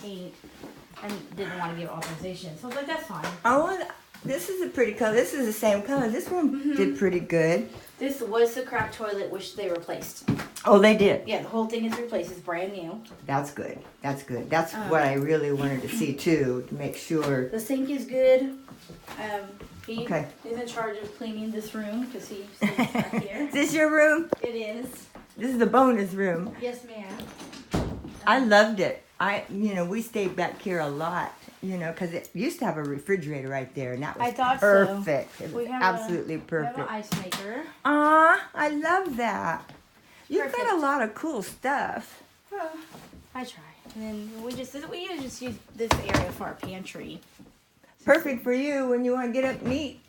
paint and didn't want to give authorization. So I was like, that's fine. Oh, this is a pretty color. This is the same color. This one did pretty good. This was the cracked toilet, which they replaced. Oh, they did? Yeah, the whole thing is replaced. It's brand new. That's good. That's good. That's what I really wanted to see, too, to make sure. The sink is good. He Okay. is in charge of cleaning this room because he stays back here. Is this your room? It is. This is the bonus room. Yes, ma'am. I loved it. We stayed back here a lot, because it used to have a refrigerator right there, and that was I thought perfect. so. It was We have absolutely We have perfect. an ice maker. Aw, I love that. You've got Perfect. a lot of cool stuff. Oh, I try. And then we just use this area for our pantry. Perfect for you when you want to get up and eat.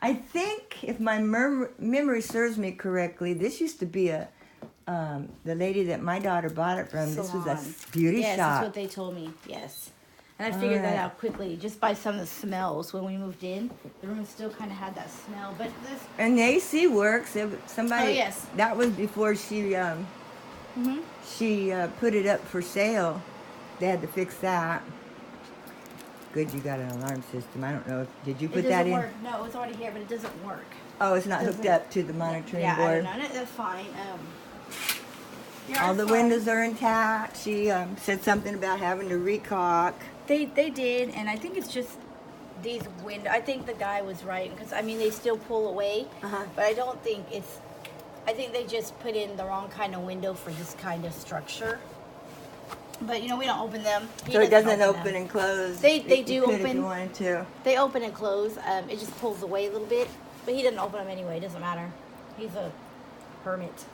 I think, if my memory serves me correctly, this used to be the lady that my daughter bought it from. This was a Salon. beauty Yes, shop. that's what they told me. Yes. And I figured that Alright. out quickly just by some of the smells. When we moved in, the room still kind of had that smell. But this, And the AC works. Somebody. Oh, yes. That was before she put it up for sale. They had to fix that. Good, you got an alarm system. I don't know. Did you it put doesn't that in? work. No, it's already here, but it doesn't work. Oh, it's not hooked Doesn't- up to the monitoring Yeah, I board. don't know. That's fine. All the windows are intact. She said something about having to recaulk. They did, and I think it's just these windows. I think the guy was right because they still pull away, but I don't think it's. I think they just put in the wrong kind of window for this kind of structure. But we don't open them. He So it doesn't them. open and close. They You do could if open. you wanted to. They open and close. It just pulls away a little bit, but he doesn't open them anyway. It doesn't matter. He's a hermit.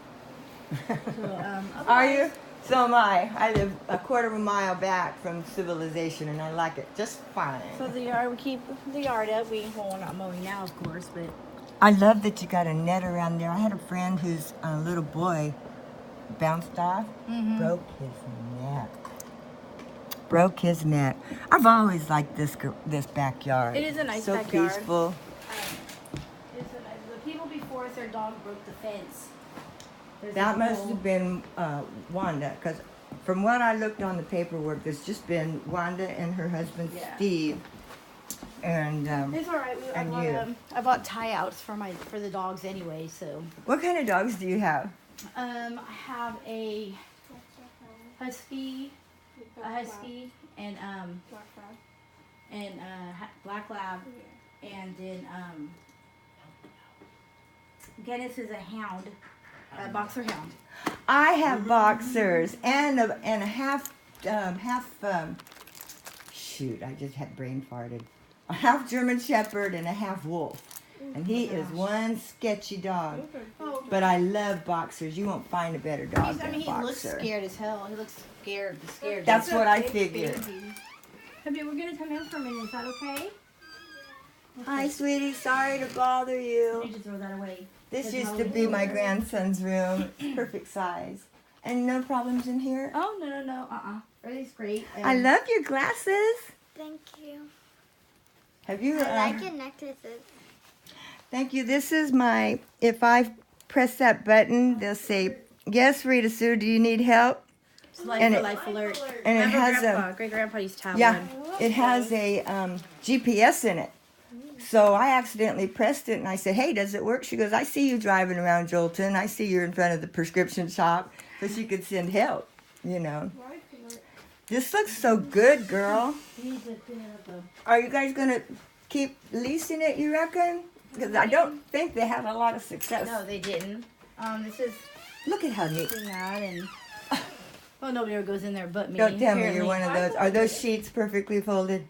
So, Are you? So am I. I live a quarter of a mile back from civilization, and I like it just fine. So the yard, we keep the yard up. We're not mowing now, of course, but I love that you got a net around there. I had a friend whose little boy bounced off, broke his neck. Broke his neck. I've always liked this backyard. It is a nice so backyard. Peaceful. the people before us, their dog broke the fence. There's That a must hole. have been Wanda, because from what I looked on the paperwork, there's just been Wanda and her husband Yeah. Steve, and It's all right. I bought tie outs for the dogs anyway. So what kind of dogs do you have? I have a husky, and black lab, and then Guinness is a hound, a boxer hound. I have boxers and a half. Shoot, I just had brain farted. A half German Shepherd and a half wolf. And he is one sketchy dog. But I love boxers. You won't find a better dog than a He boxer. looks scared as hell. He looks scared. That's what I figured. Hubby, we're gonna come in for a minute. Is that okay? Hi, sweetie. Sorry to bother You you. need to throw that away. This used to be my grandson's room. It's perfect size. And no problems in here? Oh, no. Everything's great. I love your glasses. Thank you. Have you? I like your necklaces. Thank you. This is my, if I press that button, they'll say, yes, Rita Sue, do you need help? It's life, and for it- life alert. And it Remember has Great Grandpa used to have yeah, one. it has a GPS in it. So I accidentally pressed it and I said, hey, does it work? She goes, I see you driving around Jolton. I see you're in front of the prescription shop. So she could send help, This looks so good, girl. You need to clean it up though. Are you guys going to keep leasing it, you reckon? Because I don't think they had a lot of success. No, they didn't. This is Look at how neat. that and well, nobody ever goes in there but me. Don't tell me apparently. you're one of those. Are those sheets perfectly folded?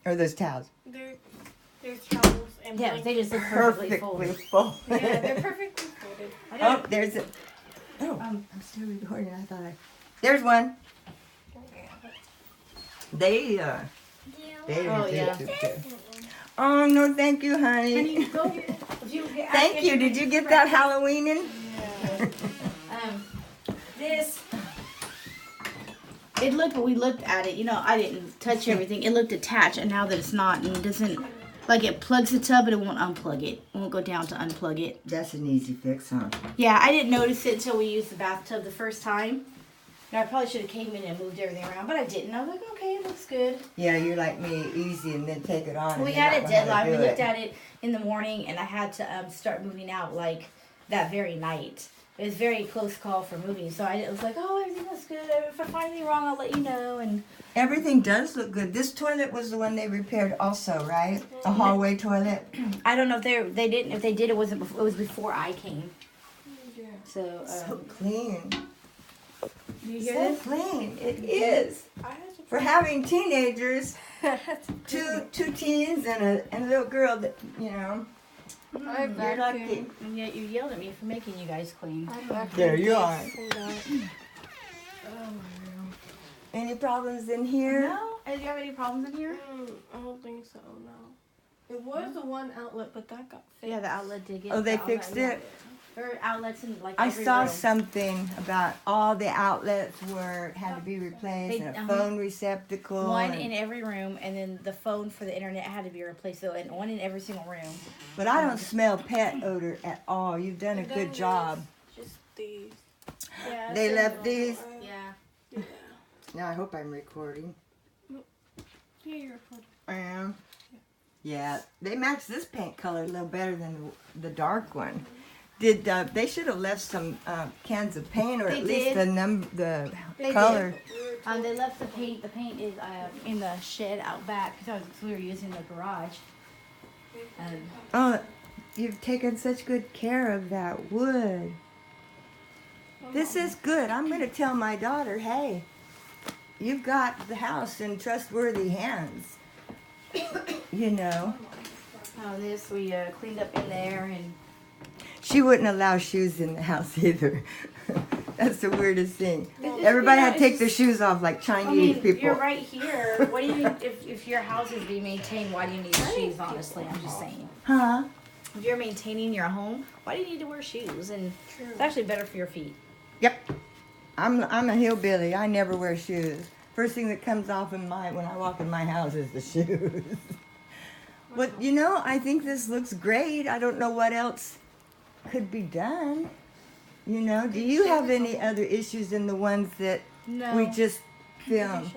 Or those towels? There's towels and Yeah, they just look perfectly folded. folded. Yeah, they're perfectly folded. Oh, there's a. Oh, I'm still recording. I thought I. There's one. They Oh, did yeah. too. Oh no, thank you, honey. Can you go? If you get, Thank you. Did you get that Halloween in? This. We looked at it. I didn't touch everything. It looked attached, and now that it's not, and it doesn't. Like it plugs the tub, but it won't unplug it. It won't go down to unplug it. That's an easy fix, huh? Yeah, I didn't notice it until we used the bathtub the first time. I probably should have came in and moved everything around, but I didn't. I was like, okay, it looks good. Yeah, you're like me, easy, and then take it on. We had a deadline. We looked at it in the morning, and I had to start moving out like that very night. It was a very close call for moving, so I was like, oh, everything looks good. If I find anything wrong, I'll let you know. And everything does look good. This toilet was the one they repaired also, right? A hallway toilet. I don't know if they didn't. If they did, it wasn't. It was before I came. So So clean. you hear So this? clean. It is. For having teenagers, two teens and a little girl that, you know. You're lucky. And yet you yelled at me for making you guys clean. There you are. Any problems in here? No? Do you have any problems in here? I don't think so, no. It was the one outlet, but that got fixed. Yeah, the outlet did get. Oh, they the fixed outlet- it? There are outlets in like I every saw room. something about all the outlets had to be replaced, They- and a phone receptacle. One and- in every room, and then the phone for the internet had to be replaced. So, and one in every single room. But I don't smell pet odor at all. You've done a good job. Just these. Yeah. They left these. Yeah. Yeah. Now I hope I'm recording. Yeah, you're recording. I am. Yeah, they match this paint color a little better than the dark one. Did they should have left some cans of paint, or They at least did. the They color. did. They left the paint. The paint is in the shed out back because we were using the garage. Oh, you've taken such good care of that wood. This is good. I'm going to tell my daughter, hey, you've got the house in trustworthy hands. You know. Oh, this we cleaned up in there, and She wouldn't allow shoes in the house either. That's the weirdest thing. Everybody had to take their shoes off like Chinese people. you're right here. What do you need if your house is being maintained? Why do you need shoes? Honestly, I'm just saying. Huh? If you're maintaining your home, why do you need to wear shoes? And it's actually better for your feet. Yep. I'm a hillbilly. I never wear shoes. First thing that comes off in when I walk in my house is the shoes. But you know, I think this looks great. I don't know what else could be done. You know, do you have any other issues than the ones that No. we just filmed?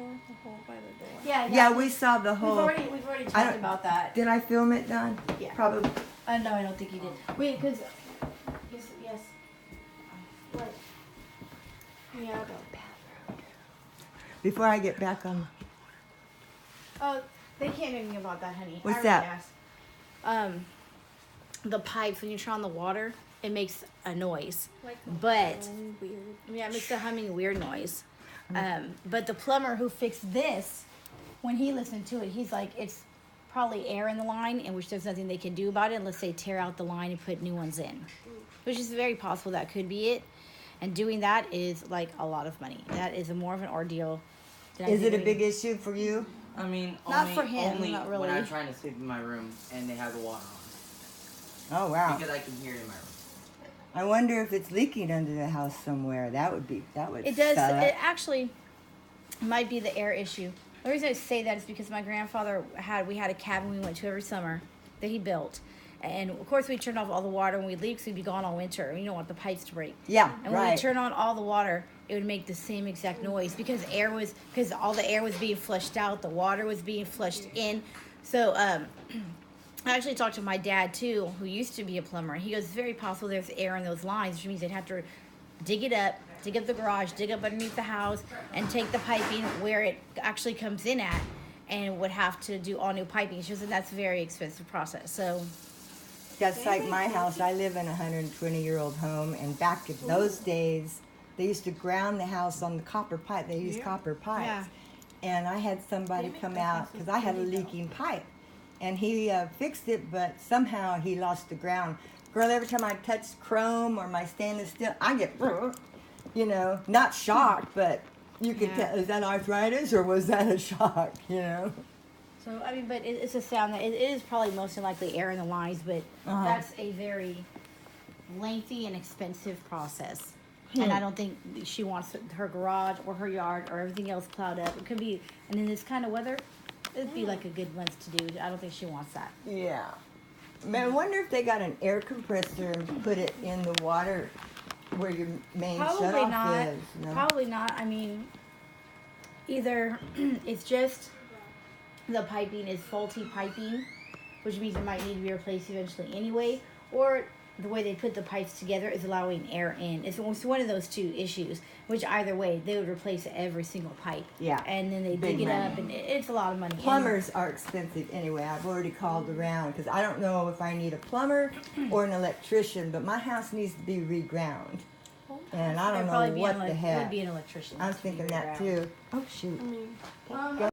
Yeah. Yeah, we saw the We've whole. already talked about that. Did I film it, Don? Yeah. Probably. No, I don't think you did. Wait, because yes. What? Yeah, Before I get back on. Oh, they can't do anything about that, honey. What's I that? already asked. The pipes, when you turn on the water, it makes a noise. like But weird. yeah, it makes a humming weird noise. But the plumber who fixed this, when he listened to it, he's like, it's probably air in the line, and which there's nothing they can do about it unless they tear out the line and put new ones in. Which is very possible that could be it. And doing that is like a lot of money. That is more of an ordeal. than I Is think it a we- big issue for you? I mean, Not only, for him, only not when really. I'm trying to sleep in my room and they have the water on. Oh wow. Because I can hear it in my room. I wonder if it's leaking under the house somewhere. That would It does. suck. It actually might be the air issue. The reason I say that is because my grandfather we had a cabin we went to every summer that he built. And of course we turned off all the water when we'd leave because we'd be gone all winter. And you don't want the pipes to break. Yeah, And when we right. turn on all the water, it would make the same exact noise because all the air was being flushed out, the water was being flushed in. So I actually talked to my dad too, who used to be a plumber. He goes, it's very possible there's air in those lines, which means they'd have to dig up the garage, dig up underneath the house, and take the piping where it actually comes in at, and would have to do all new piping. She said that's a very expensive process. So That's like my house. I live in a 120-year-old home, and back in those days, they used to ground the house on the copper pipe. They used copper pipes. Yeah. And I had somebody come out because I had a leaking pipe, and he fixed it, but somehow he lost the ground. Girl, every time I touch chrome or my stainless steel, I get, you know, not shocked, but you could tell, is that arthritis or was that a shock, you know? So, I mean, but it's a sound that it is probably most likely air in the lines, but that's a very lengthy and expensive process. And I don't think she wants her garage or her yard or everything else plowed up. It could be, and in this kind of weather, it'd be like a good month to do. I don't think she wants that. Yeah. Man, I wonder if they got an air compressor and put it in the water where your main Probably shutoff not. is. You know? Probably not. I mean, either it's just the piping is faulty piping, which means it might need to be replaced eventually anyway, or the way they put the pipes together is allowing air in. It's one of those two issues, which either way, they would replace every single pipe. Yeah. And then they Big dig it money. up, and it's a lot of money. Plumbers are expensive anyway. I've already called around because I don't know if I need a plumber or an electrician, but my house needs to be reground. And I don't know what the It would heck. be an electrician. I was thinking that too. Oh, shoot. I mean,